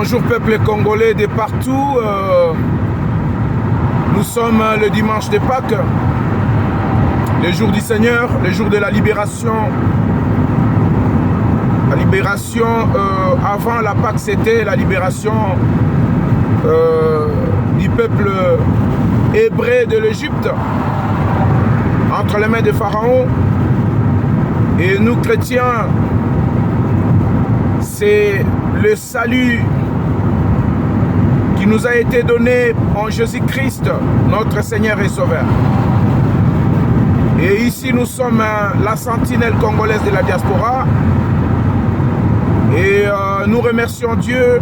Bonjour peuple congolais de partout. Nous sommes le dimanche de Pâques, le jour du Seigneur, le jour de la libération. La libération, avant la Pâques, c'était la libération du peuple hébreu de l'Égypte entre les mains de Pharaon. Et nous chrétiens, c'est le salut qui nous a été donné en Jésus-Christ, notre Seigneur et Sauveur. Et ici, nous sommes la sentinelle congolaise de la diaspora. Et nous remercions Dieu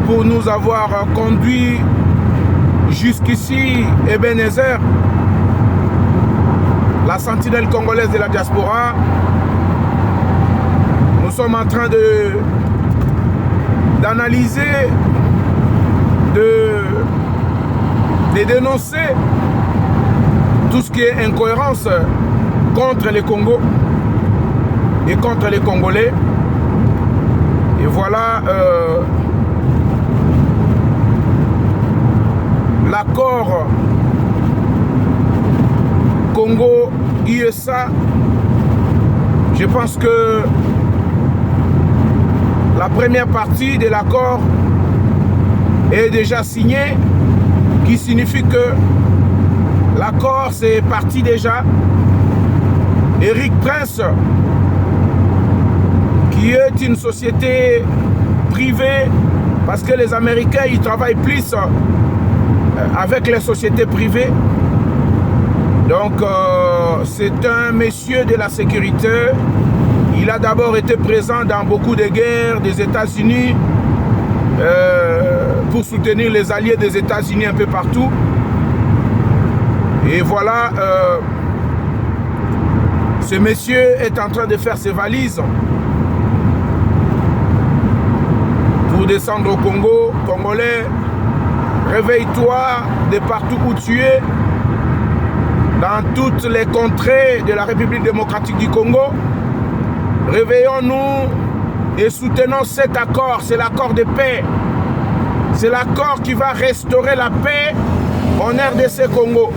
pour nous avoir conduits jusqu'ici, Ebenezer, la sentinelle congolaise de la diaspora. Nous sommes en train d'analyser, de dénoncer tout ce qui est incohérence contre les Congos et contre les Congolais. Et voilà l'accord Congo-USA. Je pense que la première partie de l'accord est déjà signée, qui signifie que l'accord c'est parti déjà. Eric Prince, qui est une société privée, parce que les Américains ils travaillent plus avec les sociétés privées. Donc c'est un monsieur de la sécurité. Il a d'abord été présent dans beaucoup de guerres des États-Unis pour soutenir les alliés des États-Unis un peu partout. Et voilà, ce monsieur est en train de faire ses valises pour descendre au Congo. Congolais, réveille-toi de partout où tu es, dans toutes les contrées de la République démocratique du Congo. Réveillons-nous et soutenons cet accord. C'est l'accord de paix. C'est l'accord qui va restaurer la paix en RDC Congo.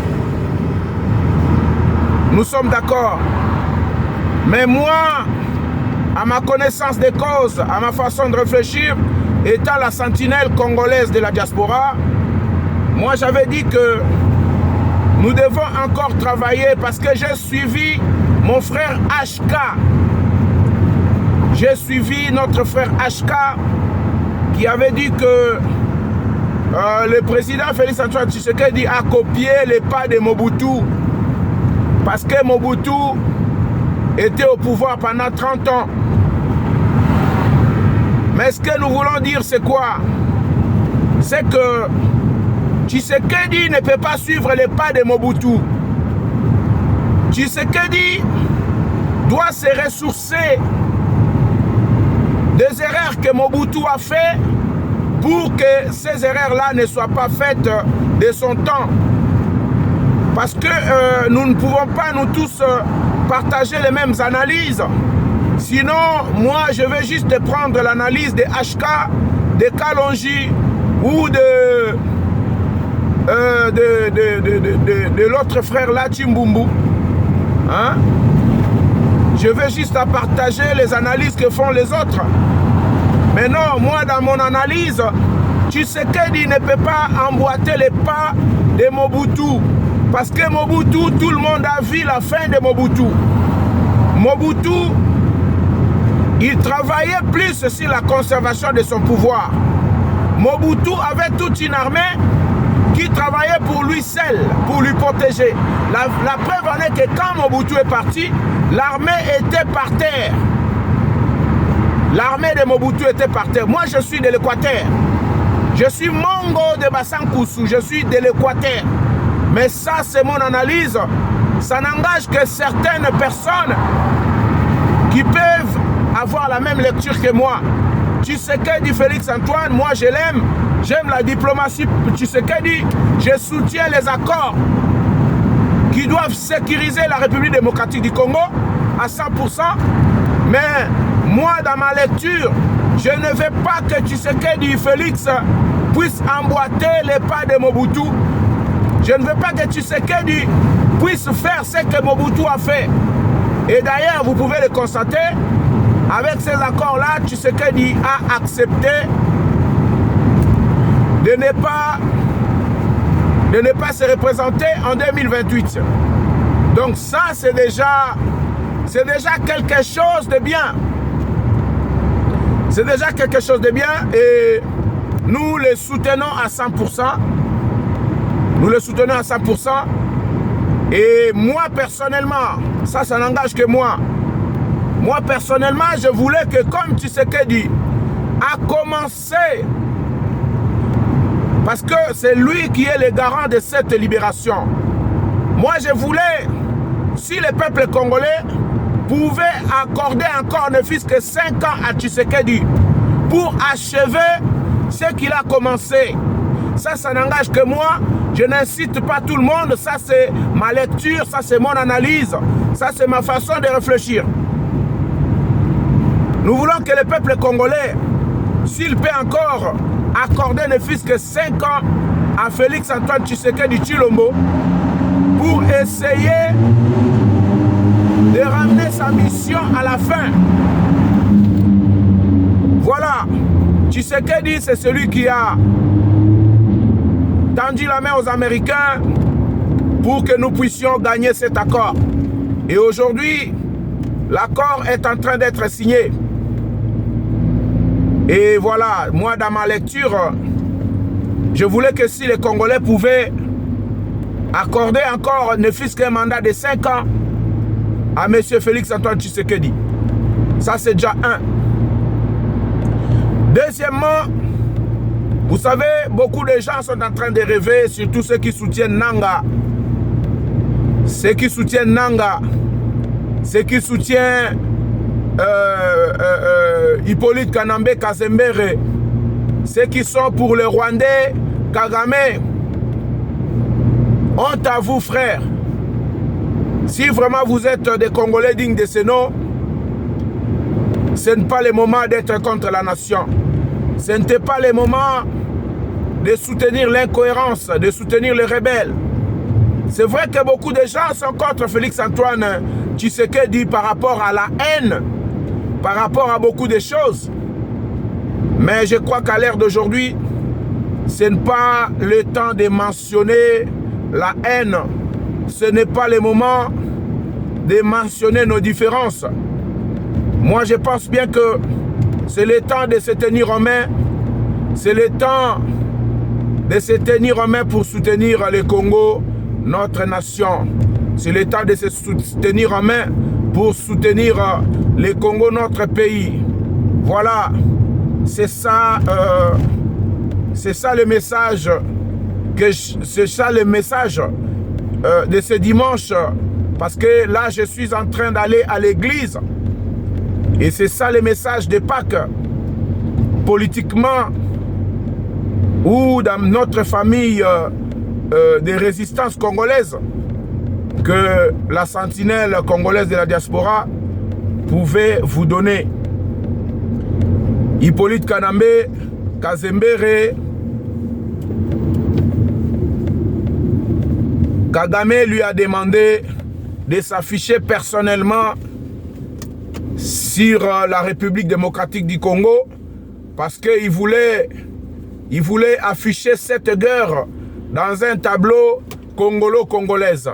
Nous sommes d'accord. Mais moi, à ma connaissance des causes, à ma façon de réfléchir, étant la sentinelle congolaise de la diaspora, moi j'avais dit que nous devons encore travailler parce que j'ai suivi mon frère HK. J'ai suivi notre frère HK qui avait dit que le président Félix Antoine Tshisekedi a copié les pas de Mobutu. Parce que Mobutu était au pouvoir pendant 30 ans. Mais ce que nous voulons dire, c'est quoi? C'est que Tshisekedi ne peut pas suivre les pas de Mobutu. Tshisekedi doit se ressourcer des erreurs que Mobutu a fait pour que ces erreurs-là ne soient pas faites de son temps. Parce que nous ne pouvons pas nous tous partager les mêmes analyses. Sinon, moi, je vais juste prendre l'analyse de HK, de Kalonji ou de l'autre frère là, Chimbumbu. Hein? Je vais juste partager les analyses que font les autres. Mais non, moi, dans mon analyse, Tshisekedi ne peut pas emboîter les pas de Mobutu. Parce que Mobutu, tout le monde a vu la fin de Mobutu. Mobutu, il travaillait plus sur la conservation de son pouvoir. Mobutu avait toute une armée qui travaillait pour lui seul, pour lui protéger. La preuve en est que quand Mobutu est parti, l'armée était par terre. L'armée de Mobutu était par terre. Moi, je suis de l'Équateur. Je suis Mongo de Bassankoussou. Je suis de l'Équateur. Mais ça, c'est mon analyse. Ça n'engage que certaines personnes qui peuvent avoir la même lecture que moi. Tshisekedi Félix Antoine, moi je l'aime. J'aime la diplomatie Tshisekedi. Je soutiens les accords qui doivent sécuriser la République démocratique du Congo à 100%. Mais moi, dans ma lecture, Je ne veux pas que Tshisekedi Félix puisse emboîter les pas de Mobutu. Je ne veux pas que Tshisekedi puisse faire ce que Mobutu a fait. Et d'ailleurs, vous pouvez le constater, avec ces accords-là, Tshisekedi a accepté de ne pas se représenter en 2028. Donc ça, c'est déjà quelque chose de bien. C'est déjà quelque chose de bien et nous le soutenons à 100%. Nous le soutenons à 100%. Et moi, personnellement, ça n'engage que moi. Moi, personnellement, je voulais que comme Tshisekedi a commencé, parce que c'est lui qui est le garant de cette libération. Moi, je voulais, si le peuple congolais pouvait accorder encore ne fût-ce que 5 ans à Tshisekedi pour achever ce qu'il a commencé. Ça n'engage que moi. Je n'incite pas tout le monde. Ça, c'est ma lecture, ça, c'est mon analyse. Ça, c'est ma façon de réfléchir. Nous voulons que le peuple congolais, s'il peut encore accorder ne fût-ce que 5 ans à Félix Antoine Tshisekedi Tshilombo pour essayer de ramener sa mission à la fin. Voilà. Tshisekedi, c'est celui qui a tendu la main aux Américains pour que nous puissions gagner cet accord. Et aujourd'hui, l'accord est en train d'être signé. Et voilà, moi dans ma lecture, je voulais que si les Congolais pouvaient accorder encore ne fût-ce qu'un mandat de 5 ans à M. Félix Antoine Tshisekedi. Ça, c'est déjà un. Deuxièmement, vous savez, beaucoup de gens sont en train de rêver, surtout ceux qui soutiennent Nanga. Ceux qui soutiennent Nanga, ceux qui soutiennent Hippolyte Kanambe Kazembere, ceux qui sont pour le Rwandais Kagame. Honte à vous, frères. Si vraiment vous êtes des Congolais dignes de ce nom, ce n'est pas le moment d'être contre la nation. Ce n'était pas le moment de soutenir l'incohérence, de soutenir les rebelles. C'est vrai que beaucoup de gens sont contre Félix Antoine Tshisekedi par rapport à la haine, par rapport à beaucoup de choses. Mais je crois qu'à l'ère d'aujourd'hui, ce n'est pas le temps de mentionner la haine. Ce n'est pas le moment de mentionner nos différences. Moi, je pense bien que c'est le temps de se tenir en main. C'est le temps de se tenir en main pour soutenir le Congo, notre nation. C'est le temps de se tenir en main pour soutenir le Congo, notre pays. Voilà, c'est ça le message de ce dimanche. Parce que là, je suis en train d'aller à l'église. Et c'est ça le message de Pâques. Politiquement, ou dans notre famille de résistance congolaise, que la sentinelle congolaise de la diaspora pouvait vous donner. Hippolyte Kanambe Kazembere, Kagame lui a demandé de s'afficher personnellement sur la République démocratique du Congo parce qu'il voulait afficher cette guerre dans un tableau congolo-congolaise.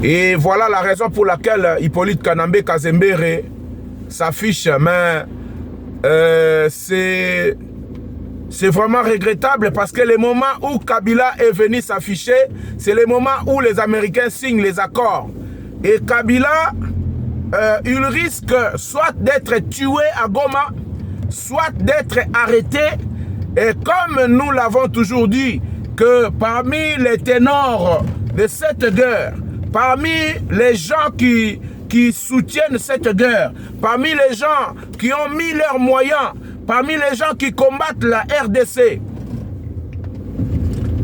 Et voilà la raison pour laquelle Hippolyte Kanambe Kazembere s'affiche. Mais c'est vraiment regrettable parce que le moment où Kabila est venu s'afficher, c'est le moment où les Américains signent les accords. Et Kabila, il risque soit d'être tué à Goma, soit d'être arrêté. Et comme nous l'avons toujours dit, que parmi les ténors de cette guerre, parmi les gens qui soutiennent cette guerre, parmi les gens qui ont mis leurs moyens, parmi les gens qui combattent la RDC,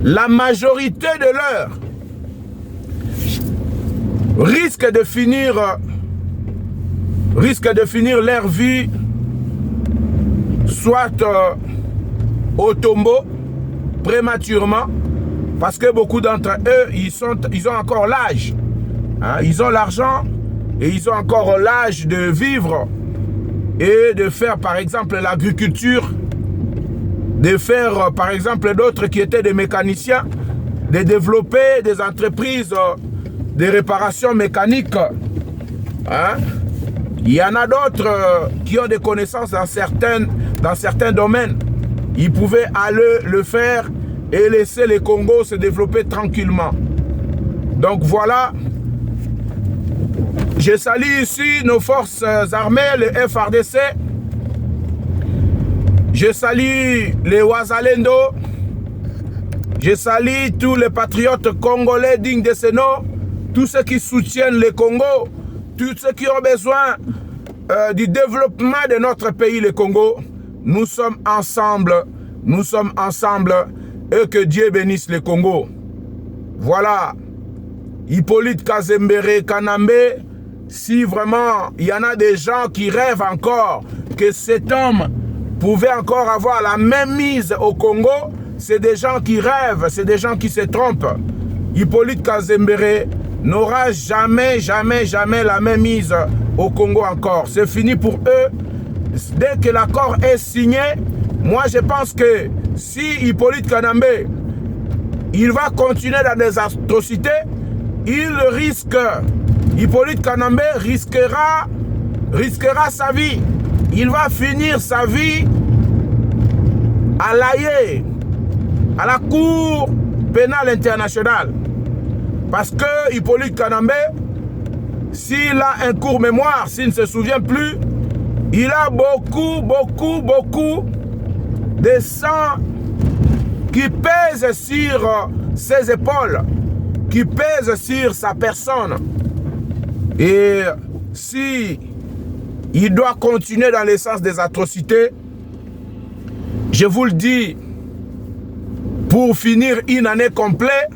la majorité de leurs risque de finir leur vie soit au tombeau prématurément, parce que beaucoup d'entre eux, ils ont encore l'âge. Hein, ils ont l'argent et ils ont encore l'âge de vivre et de faire par exemple l'agriculture, de faire par exemple d'autres qui étaient des mécaniciens, de développer des entreprises de réparation mécanique. Hein? Il y en a d'autres qui ont des connaissances dans certains domaines. Ils pouvaient aller le faire et laisser les Congos se développer tranquillement. Donc voilà, je salue ici nos forces armées, le FARDC. Je salue les Wazalendo. Je salue tous les patriotes congolais dignes de ce nom, tous ceux qui soutiennent le Congo, tous ceux qui ont besoin du développement de notre pays, le Congo. Nous sommes ensemble et que Dieu bénisse le Congo. Voilà, Hippolyte Kazembere Kanambe, si vraiment il y en a des gens qui rêvent encore que cet homme pouvait encore avoir la même mise au Congo, c'est des gens qui rêvent, c'est des gens qui se trompent. Hippolyte Kazembere n'aura jamais la même mise au Congo encore. C'est fini pour eux. Dès que l'accord est signé, moi je pense que si Hippolyte Kanambe, il va continuer dans des atrocités, Hippolyte Kanambe risquera sa vie. Il va finir sa vie à l'AIE, à la Cour pénale internationale. Parce que Hippolyte Kanambe, s'il a un court mémoire, s'il ne se souvient plus, il a beaucoup de sang qui pèse sur ses épaules, qui pèse sur sa personne. Et si il doit continuer dans le sens des atrocités, je vous le dis, pour finir une année complète,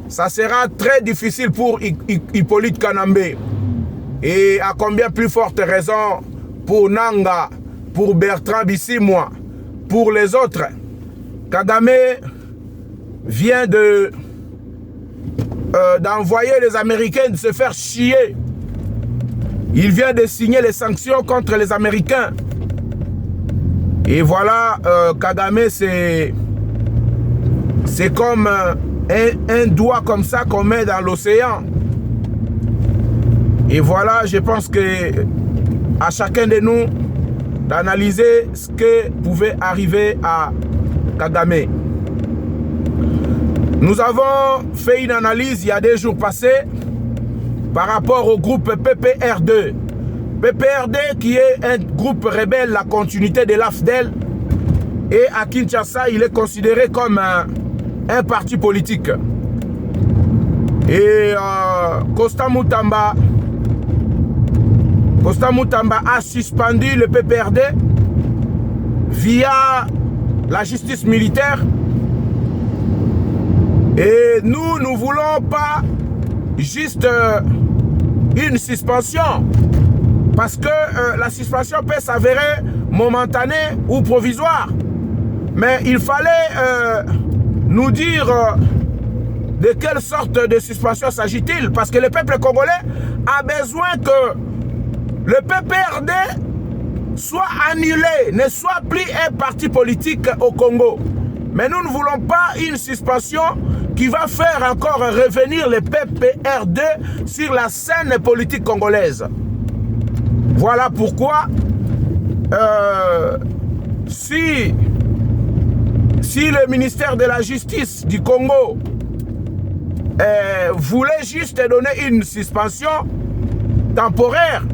ça sera très difficile pour Hippolyte Kanambe. Et à combien plus forte raison pour Nanga, pour Bertrand Bisimwa, pour les autres. Kagame vient d'envoyer les Américains de se faire chier. Il vient de signer les sanctions contre les Américains. Et voilà, Kagame, c'est comme un doigt comme ça qu'on met dans l'océan. Et voilà, je pense que à chacun de nous d'analyser ce que pouvait arriver à Kagame. Nous avons fait une analyse il y a 2 jours passés par rapport au groupe PPRD. PPRD qui est un groupe rebelle, la continuité de l'AFDEL. Et à Kinshasa, il est considéré comme un parti politique. Et Costa Mutamba a suspendu le PPRD via la justice militaire. Et nous ne voulons pas juste une suspension. Parce que la suspension peut s'avérer momentanée ou provisoire. Mais il fallait nous dire de quelle sorte de suspension s'agit-il. Parce que le peuple congolais a besoin que le PPRD soit annulé, ne soit plus un parti politique au Congo. Mais nous ne voulons pas une suspension qui va faire encore revenir le PPRD sur la scène politique congolaise. Voilà pourquoi si le ministère de la Justice du Congo voulait juste donner une suspension temporaire,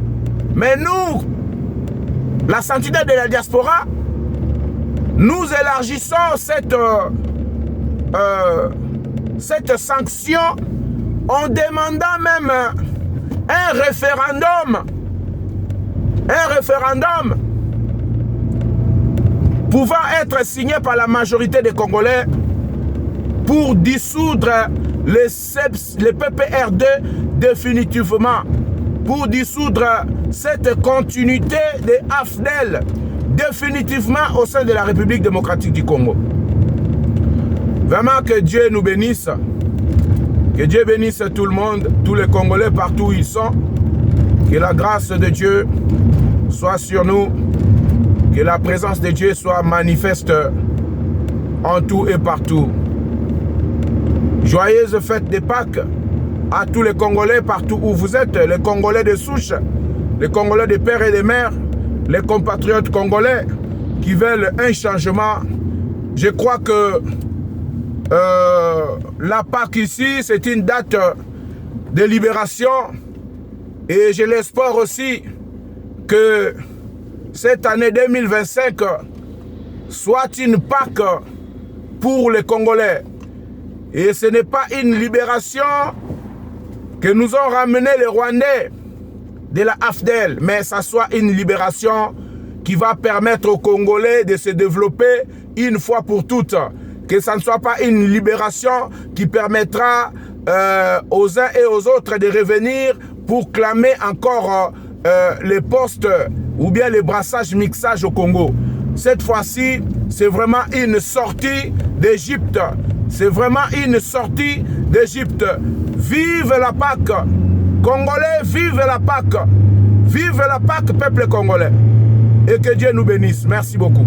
mais nous, la Sentinelle de la diaspora, nous élargissons cette sanction en demandant même un référendum pouvant être signé par la majorité des Congolais pour dissoudre le PPRD définitivement, pour dissoudre cette continuité de AFDEL définitivement au sein de la République démocratique du Congo. Vraiment que Dieu nous bénisse. Que Dieu bénisse tout le monde, tous les Congolais partout où ils sont. Que la grâce de Dieu soit sur nous. Que la présence de Dieu soit manifeste en tout et partout. Joyeuses fêtes de Pâques à tous les Congolais partout où vous êtes, les Congolais de souche, les Congolais de père et de mère, les compatriotes congolais qui veulent un changement. Je crois que la Pâques ici, c'est une date de libération et j'ai l'espoir aussi que cette année 2025 soit une Pâques pour les Congolais. Et ce n'est pas une libération que nous ont ramené les Rwandais de la AFDEL, mais ça soit une libération qui va permettre aux Congolais de se développer une fois pour toutes. Que ça ne soit pas une libération qui permettra aux uns et aux autres de revenir pour clamer encore les postes ou bien les brassages mixages au Congo. Cette fois-ci, c'est vraiment une sortie d'Égypte. C'est vraiment une sortie d'Égypte. Vive la Pâques! Congolais, vive la Pâques! Vive la Pâques, peuple congolais! Et que Dieu nous bénisse. Merci beaucoup.